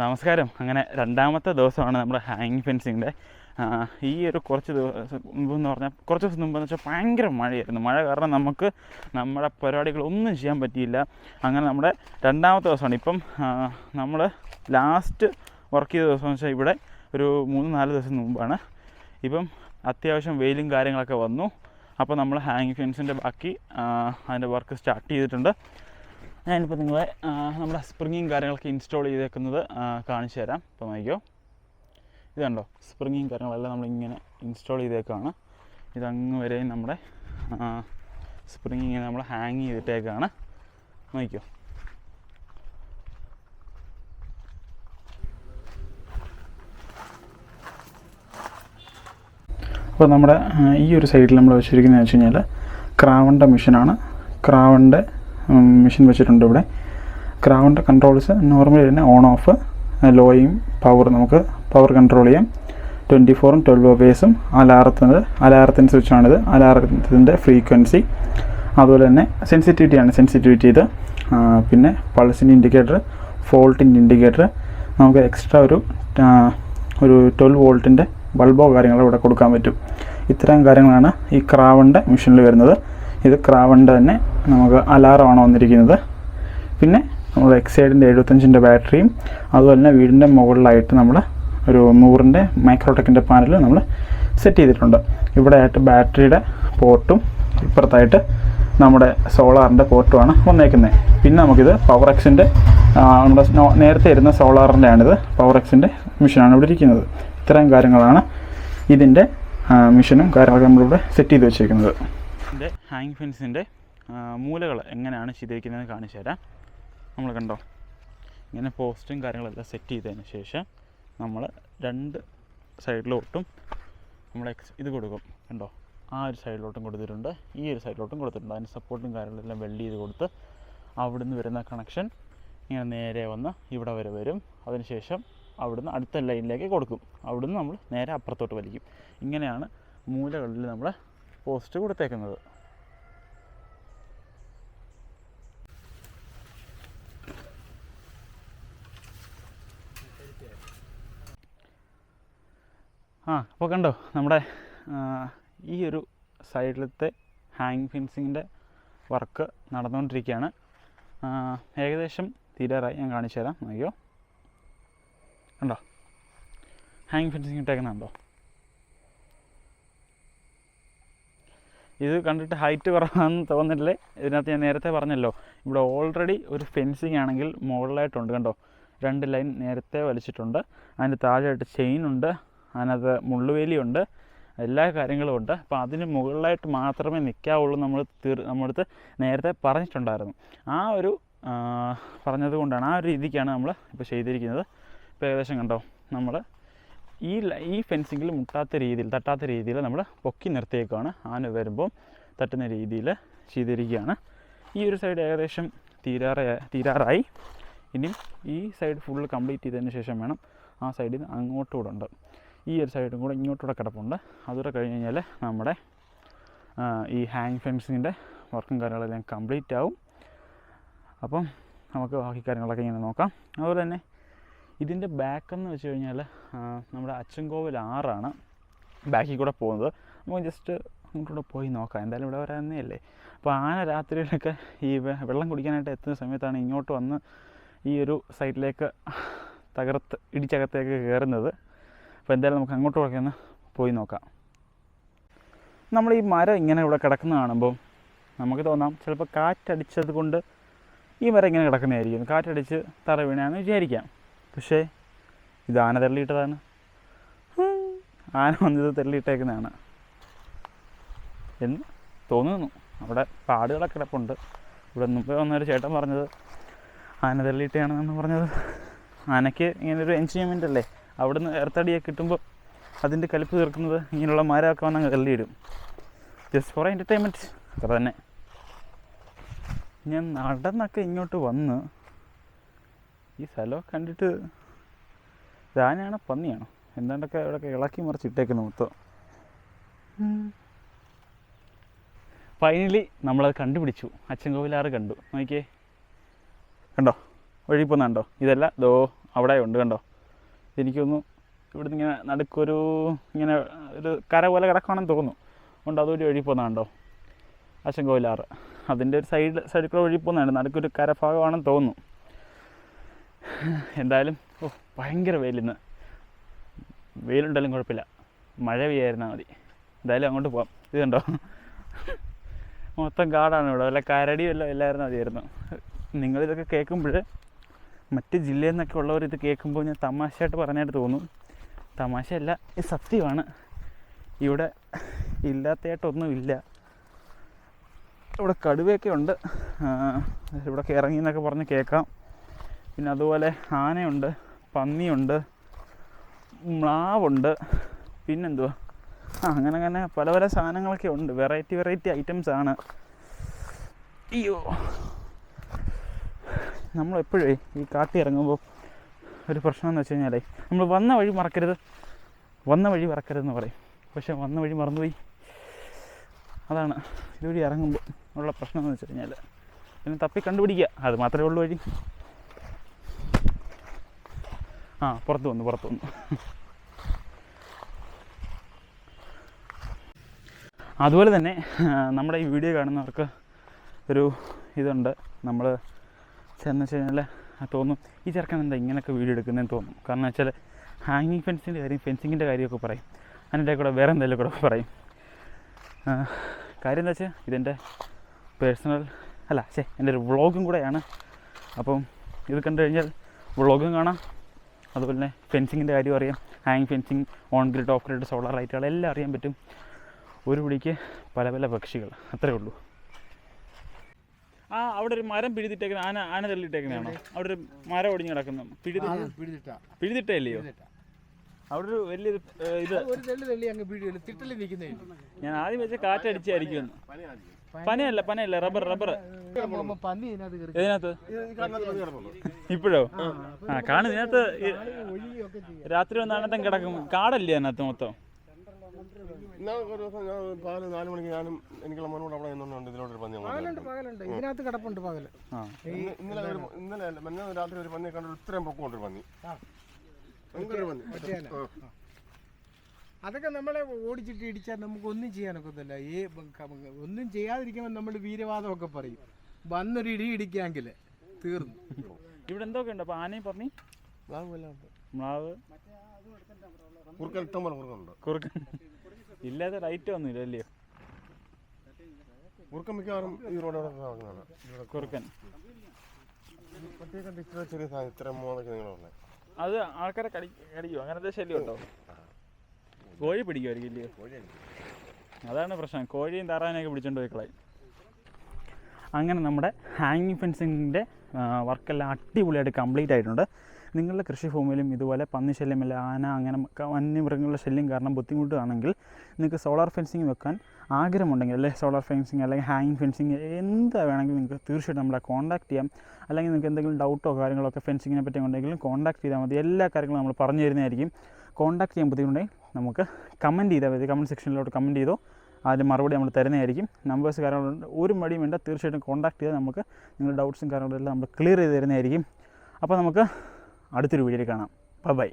നമസ്കാരം. അങ്ങനെ രണ്ടാമത്തെ ദിവസമാണ് നമ്മുടെ ഹാങ്ങിങ് ഫെൻസിങ്ങിൻ്റെ. ഈ ഒരു കുറച്ച് ദിവസം മുമ്പെന്ന് പറഞ്ഞാൽ കുറച്ച് ദിവസം മുമ്പെന്ന് വെച്ചാൽ ഭയങ്കര മഴയായിരുന്നു. മഴ കാരണം നമുക്ക് നമ്മുടെ പരിപാടികളൊന്നും ചെയ്യാൻ പറ്റിയില്ല. അങ്ങനെ നമ്മുടെ രണ്ടാമത്തെ ദിവസമാണ്. ഇപ്പം നമ്മൾ ലാസ്റ്റ് വർക്ക് ചെയ്ത ദിവസം എന്ന് വെച്ചാൽ ഇവിടെ ഒരു 3-4 ദിവസം മുമ്പാണ്. ഇപ്പം അത്യാവശ്യം വെയിലും കാര്യങ്ങളൊക്കെ വന്നു. അപ്പോൾ നമ്മൾ ഹാങ്ങിങ് ഫെൻസിൻ്റെ ബാക്കി അതിൻ്റെ വർക്ക് സ്റ്റാർട്ട് ചെയ്തിട്ടുണ്ട്. ഞാനിപ്പോൾ നിങ്ങളെ നമ്മുടെ സ്പ്രിങ്ങും കാര്യങ്ങളൊക്കെ ഇൻസ്റ്റാൾ ചെയ്തേക്കുന്നത് കാണിച്ചു തരാം. ഇപ്പോൾ നോക്കിയോ, ഇത് കണ്ടോ, സ്പ്രിങ്ങും കാര്യങ്ങളെല്ലാം നമ്മളിങ്ങനെ ഇൻസ്റ്റാൾ ചെയ്തേക്കാണ്. ഇതങ്ങ് വരെയും നമ്മുടെ സ്പ്രിങ് ഇങ്ങനെ നമ്മൾ ഹാങ് ചെയ്തിട്ടേക്കാണ്. നോക്കിയോ, അപ്പോൾ നമ്മുടെ ഈ ഒരു സൈഡിൽ നമ്മൾ വെച്ചിരിക്കുന്നതെന്ന് വെച്ച് കഴിഞ്ഞാൽ ക്രാവണിൻ്റെ മെഷീനാണ്. ക്രാവണിൻ്റെ മെഷീൻ വെച്ചിട്ടുണ്ട് ഇവിടെ. ക്രാവണിൻ്റെ കൺട്രോൾസ് നോർമലി തന്നെ ഓൺ ഓഫ്, ലോയും പവർ നമുക്ക് പവർ കൺട്രോൾ ചെയ്യാം. 24-ഉം 12 വേസും അലാറത്തിൻ്റെ സ്വിച്ചാണിത്. അലാറത്തിൻ്റെ ഫ്രീക്വൻസി, അതുപോലെ തന്നെ സെൻസിറ്റിവിറ്റി ഇത്. പിന്നെ പൾസിൻ്റെ ഇൻഡിക്കേറ്റർ, ഫോൾട്ടിൻ്റെ ഇൻഡിക്കേറ്റർ. നമുക്ക് എക്സ്ട്രാ ഒരു 12 വോൾട്ടിൻ്റെ ബൾബോ കാര്യങ്ങളോ ഇവിടെ കൊടുക്കാൻ പറ്റും. ഇത്തരം കാര്യങ്ങളാണ് ഈ ക്രാവണിൻ്റെ മെഷീനിൽ വരുന്നത്. ഇത് ക്രാവണിൻ്റെ തന്നെ നമുക്ക് അലാറമാണ് വന്നിരിക്കുന്നത്. പിന്നെ നമ്മൾ എക്സൈഡിൻ്റെ 75-ൻ്റെ ബാറ്ററിയും, അതുപോലെ തന്നെ വീടിൻ്റെ മുകളിലായിട്ട് നമ്മൾ ഒരു 100-ൻ്റെ മൈക്രോടെക്കിൻ്റെ പാനൽ നമ്മൾ സെറ്റ് ചെയ്തിട്ടുണ്ട്. ഇവിടെ ആയിട്ട് ബാറ്ററിയുടെ പോർട്ടും ഇപ്പുറത്തായിട്ട് നമ്മുടെ സോളാറിൻ്റെ പോർട്ടുമാണ് വന്നേക്കുന്നത്. പിന്നെ നമുക്കിത് പവർ എക്സിൻ്റെ നമ്മുടെ നേരത്തെ ഇരുന്ന സോളാറിൻ്റെ ആണിത്. പവർ എക്സിൻ്റെ മെഷീനാണ് ഇവിടെ ഇരിക്കുന്നത്. ഇത്തരം കാര്യങ്ങളാണ് ഇതിൻ്റെ മെഷീനും കാര്യങ്ങളൊക്കെ നമ്മളിവിടെ സെറ്റ് ചെയ്ത് വെച്ചേക്കുന്നത്. ഇതിൻ്റെ ഹാങ്ങിങ് ഫെൻസിൻ്റെ മൂലകൾ എങ്ങനെയാണ് ചെയ്തിരിക്കുന്നതെന്ന് കാണിച്ചു തരാം. നമ്മൾ കണ്ടോ, ഇങ്ങനെ പോസ്റ്റും കാര്യങ്ങളെല്ലാം സെറ്റ് ചെയ്തതിന് ശേഷം നമ്മൾ 2 സൈഡിലോട്ടും നമ്മൾ ഇത് കൊടുക്കും. കണ്ടോ, ആ ഒരു സൈഡിലോട്ടും കൊടുത്തിട്ടുണ്ട്, ഈ ഒരു സൈഡിലോട്ടും കൊടുത്തിട്ടുണ്ട്. അതിന് സപ്പോർട്ടും കാര്യങ്ങളെല്ലാം വെൽഡ് ചെയ്ത് കൊടുത്ത് അവിടുന്ന് വരുന്ന കണക്ഷൻ ഇങ്ങനെ നേരെ വന്ന് ഇവിടെ വരെ വരും. അതിനുശേഷം അവിടുന്ന് അടുത്ത ലൈനിലേക്ക് കൊടുക്കും. അവിടുന്ന് നമ്മൾ നേരെ അപ്പുറത്തോട്ട് വലിക്കും. ഇങ്ങനെയാണ് മൂലകളിൽ നമ്മൾ പോസ്റ്റ് കൊടുത്തേക്കുന്നത്. അപ്പോൾ കണ്ടോ, നമ്മുടെ ഈ ഒരു സൈഡിലത്തെ ഹാങ്ങിങ് ഫെൻസിങ്ങിൻ്റെ വർക്ക് നടന്നുകൊണ്ടിരിക്കുകയാണ്. ഏകദേശം തീരാറായി. ഞാൻ കാണിച്ചു തരാം. നോക്കിയോ, കണ്ടോ, ഹാങ്ങിങ് ഫെൻസിങ് ഇട്ടേക്കുന്നുണ്ടോ? ഇത് കണ്ടിട്ട് ഹൈറ്റ് കുറവാണെന്ന് തോന്നില്ലേ? ഇതിനകത്ത് ഞാൻ നേരത്തെ പറഞ്ഞല്ലോ, ഇവിടെ ഓൾറെഡി ഒരു ഫെൻസിങ് ആണെങ്കിൽ മുകളിലായിട്ടുണ്ട്. കണ്ടോ, 2 ലൈൻ നേരത്തെ വലിച്ചിട്ടുണ്ട്. അതിൻ്റെ താഴെയായിട്ട് ചെയിനുണ്ട്, അതിനകത്ത് മുള്ളുവേലിയുണ്ട്, എല്ലാ കാര്യങ്ങളും ഉണ്ട്. അപ്പോൾ അതിന് മുകളിലായിട്ട് മാത്രമേ നിൽക്കാവുള്ളൂ നമ്മളടുത്ത് നേരത്തെ പറഞ്ഞിട്ടുണ്ടായിരുന്നു. ആ ഒരു പറഞ്ഞത് കൊണ്ടാണ്, ആ ഒരു രീതിക്കാണ് നമ്മൾ ഇപ്പോൾ ചെയ്തിരിക്കുന്നത്. ഇപ്പോൾ ഏകദേശം കണ്ടോ, നമ്മൾ ഈ ഫെൻസിങ്ങിൽ തട്ടാത്ത രീതിയിൽ നമ്മൾ പൊക്കി നിർത്തിയേക്കാണ്. ആന വരുമ്പോൾ തട്ടുന്ന രീതിയിൽ ചെയ്തിരിക്കുകയാണ്. ഈ ഒരു സൈഡ് ഏകദേശം തീരാറായി. ഇനിയും ഈ സൈഡ് ഫുള്ള് കംപ്ലീറ്റ് ചെയ്തതിന് ശേഷം വേണം ആ സൈഡിൽ നിന്ന് അങ്ങോട്ടുകൂടെ ഉണ്ട്. ഈ ഒരു സൈഡും കൂടെ ഇങ്ങോട്ടൂടെ കിടപ്പുണ്ട്. അതുകൂടെ കഴിഞ്ഞ് കഴിഞ്ഞാൽ നമ്മുടെ ഈ ഹാങ് ഫെൻസിങ്ങിൻ്റെ വർക്കും കാര്യങ്ങളെല്ലാം കംപ്ലീറ്റ് ആവും. അപ്പം നമുക്ക് ബാക്കി കാര്യങ്ങളൊക്കെ ഇങ്ങനെ നോക്കാം. അതുപോലെ തന്നെ ഇതിൻ്റെ ബാക്കെന്ന് വെച്ച് കഴിഞ്ഞാൽ നമ്മുടെ അച്ചൻകോവിൽ 6 ബാക്കിൽ കൂടെ പോകുന്നത്. നമുക്ക് ജസ്റ്റ് അങ്ങോട്ടൂടെ പോയി നോക്കാം. എന്തായാലും ഇവിടെ വരാനേ അല്ലേ. അപ്പോൾ ആന രാത്രിയിലൊക്കെ ഈ വെള്ളം കുടിക്കാനായിട്ട് എത്തുന്ന സമയത്താണ് ഇങ്ങോട്ട് വന്ന് ഈ ഒരു സൈഡിലേക്ക് ഇടിച്ചകത്തേക്ക് കയറുന്നത്. അപ്പോൾ എന്തായാലും നമുക്ക് അങ്ങോട്ടൊക്കെ ഒന്ന് പോയി നോക്കാം. നമ്മൾ ഈ മരം ഇങ്ങനെ ഇവിടെ കിടക്കുന്ന കാണുമ്പോൾ നമുക്ക് തോന്നാം ചിലപ്പോൾ കാറ്റടിച്ചത് കൊണ്ട് ഈ മരം ഇങ്ങനെ കിടക്കുന്നതായിരിക്കും, കാറ്റടിച്ച് തറ വീണാന്ന് വിചാരിക്കാം. പക്ഷേ ഇത് ആന തെള്ളിയിട്ടതാണ്. ആന വന്നത് തെള്ളിയിട്ടേക്കുന്നതാണ് എന്ന് തോന്നുന്നു. അവിടെ പാടുകളൊക്കെ കിടപ്പുണ്ട്. ഇവിടെ മുമ്പേ വന്നൊരു ചേട്ടൻ പറഞ്ഞത് ആന തെള്ളിയിട്ടാണെന്നാണ് പറഞ്ഞത്. ആനയ്ക്ക് ഇങ്ങനൊരു എൻജോയ്മെൻ്റ് അല്ലേ, അവിടുന്ന് എർത്തടിയൊക്കെ കിട്ടുമ്പോൾ അതിൻ്റെ കലിപ്പ് തീർക്കുന്നത് ഇങ്ങനെയുള്ള മരമൊക്കെ വന്ന് അങ്ങ് തെള്ളിയിടും. ജസ്റ്റ് ഫോർ എൻ്റർടൈൻമെൻറ്റ്, അത്ര തന്നെ. ഞാൻ നടന്നൊക്കെ ഇങ്ങോട്ട് വന്ന് ഈ സ്ഥലമൊക്കെ കണ്ടിട്ട് ആനയാണോ പന്നിയാണോ എന്താണ്ടൊക്കെ ഇവിടെയൊക്കെ ഇളക്കി മറിച്ചിട്ടേക്കുന്നു മൊത്തം. ഫൈനലി നമ്മളത് കണ്ടുപിടിച്ചു. അച്ചൻകോവിൽ 6 കണ്ടു. നോക്കിയേ, കണ്ടോ, ഒഴുകി പോകുന്നുണ്ടോ? ഇതല്ല, അവിടെ ഉണ്ട് കണ്ടോ. എനിക്കൊന്ന് ഇവിടുന്ന് ഇങ്ങനെ നടുക്കൊരു ഇങ്ങനെ ഒരു കര പോലെ കിടക്കുകയാണെന്ന് തോന്നുന്നു. അതുകൊണ്ട് അതുവഴി ഒഴുകി പോകുന്നത് കണ്ടോ, അശങ്കോയിലാറ്. അതിൻ്റെ ഒരു സൈഡിൽ കൂടെ ഒഴുകി പോകുന്നതാണ്, നടുക്കൊരു കരഭാഗമാണെന്ന് തോന്നുന്നു. എന്തായാലും ഭയങ്കര വെയിലിന്ന്. വെയിലുണ്ടായാലും കുഴപ്പമില്ല, മഴ പെയ്യായിരുന്നാൽ മതി. എന്തായാലും അങ്ങോട്ട് പോകാം. ഇത് കണ്ടോ, മൊത്തം കാടാണ് ഇവിടെ. വല്ല കരടി വല്ലതും എല്ലാവരും മതിയായിരുന്നു. നിങ്ങളിതൊക്കെ കേൾക്കുമ്പോൾ, മറ്റ് ജില്ലയിൽ നിന്നൊക്കെ ഉള്ളവർ ഇത് കേൾക്കുമ്പോൾ ഞാൻ തമാശയായിട്ട് പറഞ്ഞായിട്ട് തോന്നും. തമാശയല്ല, ഇത് സത്യമാണ്. ഇവിടെ ഇല്ലാത്തതായിട്ടൊന്നുമില്ല. ഇവിടെ കടുവയൊക്കെ ഉണ്ട്, ഇവിടെയൊക്കെ ഇറങ്ങി എന്നൊക്കെ പറഞ്ഞ് കേൾക്കാം. പിന്നെ അതുപോലെ ആനയുണ്ട്, പന്നിയുണ്ട്, മ്ലാവുണ്ട്, പിന്നെന്തുവാ, അങ്ങനെ പല പല സാധനങ്ങളൊക്കെ ഉണ്ട്. വെറൈറ്റി ഐറ്റംസാണ്. അയ്യോ, നമ്മളെപ്പോഴേ ഈ കാട്ടി ഇറങ്ങുമ്പോൾ ഒരു പ്രശ്നമെന്ന് വെച്ച് കഴിഞ്ഞാലേ, നമ്മൾ വന്ന വഴി മറക്കരുതെന്ന് പറയും. പക്ഷെ വന്ന വഴി മറന്നുപോയി. അതാണ് ഇതുവഴി ഇറങ്ങുമ്പോൾ ഉള്ള പ്രശ്നം എന്ന് വെച്ച് കഴിഞ്ഞാൽ. പിന്നെ തപ്പി കണ്ടുപിടിക്കുക, അത് മാത്രമേ ഉള്ളൂ വഴി. പുറത്ത് വന്നു. അതുപോലെ തന്നെ നമ്മുടെ ഈ വീഡിയോ കാണുന്നവർക്ക് ഒരു ഇതുണ്ട്. നമ്മൾ ചെന്ന് വെച്ച് കഴിഞ്ഞാൽ തോന്നും, ഈ ചെറുക്കൻ എന്താ ഇങ്ങനെയൊക്കെ വീഡിയോ എടുക്കുന്നതെന്ന് തോന്നും. കാരണം വെച്ചാൽ ഹാങ്ങിങ് ഫെൻസിങ്ങിൻ്റെ കാര്യമൊക്കെ പറയും, അതിൻ്റെ കൂടെ വേറെ എന്തെങ്കിലും കൂടെ പറയും. കാര്യം എന്താ വെച്ചാൽ ഇതെൻ്റെ പേഴ്സണൽ എൻ്റെ ഒരു വ്ളോഗും കൂടെയാണ്. അപ്പം ഇത് കണ്ടു കഴിഞ്ഞാൽ വ്ളോഗും കാണാം, അതുപോലെ തന്നെ ഫെൻസിങ്ങിൻ്റെ കാര്യം അറിയാം. ഹാങ്ങിങ് fencing, on grid, off grid, solar ലൈറ്റുകളെല്ലാം അറിയാൻ പറ്റും. ഒരു പിടിക്ക് പല പല പക്ഷികൾ, അത്രേ ഉള്ളൂ. അവിടെ ഒരു മരം പിഴുതിട്ടേക്കുന്ന ആന തള്ളിയിട്ടേക്കുന്നതാണോ? അവിടെ ഒരു മരം ഒടിഞ്ഞ് കിടക്കുന്നു, പിഴുതിട്ടല്ലയോ? അവിടെ ഒരു വലിയ ഇത് ഞാൻ ആദ്യം വെച്ച കാറ്റടിച്ചായിരിക്കും. പനയല്ല, റബ്ബർ. ഇതിനകത്ത് ഇപ്പോഴോ? കാണും. ഇതിനകത്ത് രാത്രി വന്നാണത്തും കിടക്കും. കാടല്ലേ അതിനകത്ത് മൊത്തം? ഒരു ദിവസം ഞാൻ 4 മണിക്ക് ഞാനും എനിക്കുള്ള മോനോട് അവിടെ നിന്നുണ്ട്. ഇതിനകത്ത് കിടപ്പുണ്ട് പകല്. ഇന്നലെ രാത്രി ഒരു പന്നിയെ കണ്ടു, ഇത്രയും പൊക്കമുണ്ടൊരു പന്നി. അതൊക്കെ നമ്മളെ ഓടിച്ചിട്ട് ഇടിച്ചാൽ നമുക്ക് ഒന്നും ചെയ്യാനൊക്കത്തില്ല. ഒന്നും ചെയ്യാതിരിക്കുമ്പോൾ നമ്മൾ വീരവാദമൊക്കെ പറയും. വന്നൊരു ഇടി ഇടിക്കാമെങ്കിൽ തീർന്നു. ഇവിടെ എന്തൊക്കെ ഉണ്ട്? അപ്പൊ ആനയും പന്നി, മ്ലാവ്, കുറുക്കൻ ഇല്ലാത്ത ലൈറ്റ് ഒന്നുമില്ല അല്ലയോ? കുറുക്കൻ മിക്കവാറും ഈ റോഡോടെ കുറുക്കൻ ചെറിയ സാധനം, ഇത്ര മൂന്നൊക്കെ നിങ്ങളുള്ളത്. അത് ആൾക്കാരെ കടിക്കുമോ? അങ്ങനത്തെ ശല്യം ഉണ്ടോ? കോഴി പിടിക്കുമായിരിക്കും ഇല്ലയോ? അതാണ് പ്രശ്നം, കോഴിയും താറാനൊക്കെ പിടിച്ചോണ്ട് പോയിക്കളായി. അങ്ങനെ നമ്മുടെ ഹാങ്ങിങ് ഫെൻസിങ്ങിൻ്റെ വർക്കെല്ലാം അടിപൊളിയായിട്ട് കംപ്ലീറ്റ് ആയിട്ടുണ്ട്. നിങ്ങളുടെ കൃഷിഭൂമിയിലും ഇതുപോലെ പന്നി ശല്യമല്ല, ആന, അങ്ങനെ വന്യമൃഗങ്ങളുടെ ശല്യം കാരണം ബുദ്ധിമുട്ടാണെങ്കിൽ നിങ്ങൾക്ക് സോളാർ ഫെൻസിങ് വെക്കാൻ ആഗ്രഹമുണ്ടെങ്കിൽ, അല്ലെങ്കിൽ സോളാർ ഫെൻസിങ് അല്ലെങ്കിൽ ഹാങ്ങിങ് ഫെൻസിങ് എന്താ വേണമെങ്കിലും നിങ്ങൾക്ക് തീർച്ചയായിട്ടും നമ്മളെ കോൺടാക്ട് ചെയ്യാം. അല്ലെങ്കിൽ നിങ്ങൾക്ക് എന്തെങ്കിലും ഡൗട്ടോ കാര്യങ്ങളൊക്കെ ഫെൻസിങ്ങിനെ പറ്റി ഉണ്ടെങ്കിലും കോൺടാക്ട് ചെയ്താൽ മതി. എല്ലാ കാര്യങ്ങളും നമ്മൾ പറഞ്ഞു തരുന്നതായിരിക്കും. കോൺടാക്ട് ചെയ്യാൻ ബുദ്ധിമുട്ടുണ്ടെങ്കിൽ നമുക്ക് കമൻറ്റ് ചെയ്താൽ മതി. കമൻറ്റ് സെക്ഷനിലോട്ട് കമൻറ്റ് ചെയ്തോ, അതിന് മറുപടി നമ്മൾ തരുന്നതായിരിക്കും. നമ്പേഴ്സ് കാര്യങ്ങളുണ്ട്, ഒരു മടിയും വേണ്ട, തീർച്ചയായിട്ടും കോൺടാക്ട് ചെയ്താൽ നമുക്ക് നിങ്ങളുടെ ഡൗട്ട്സും കാര്യങ്ങളെല്ലാം നമ്മൾ ക്ലിയർ ചെയ്ത് തരുന്നതായിരിക്കും. അപ്പോൾ നമുക്ക് അടുത്തൊരു വീഡിയോയിൽ കാണാം. ബൈ.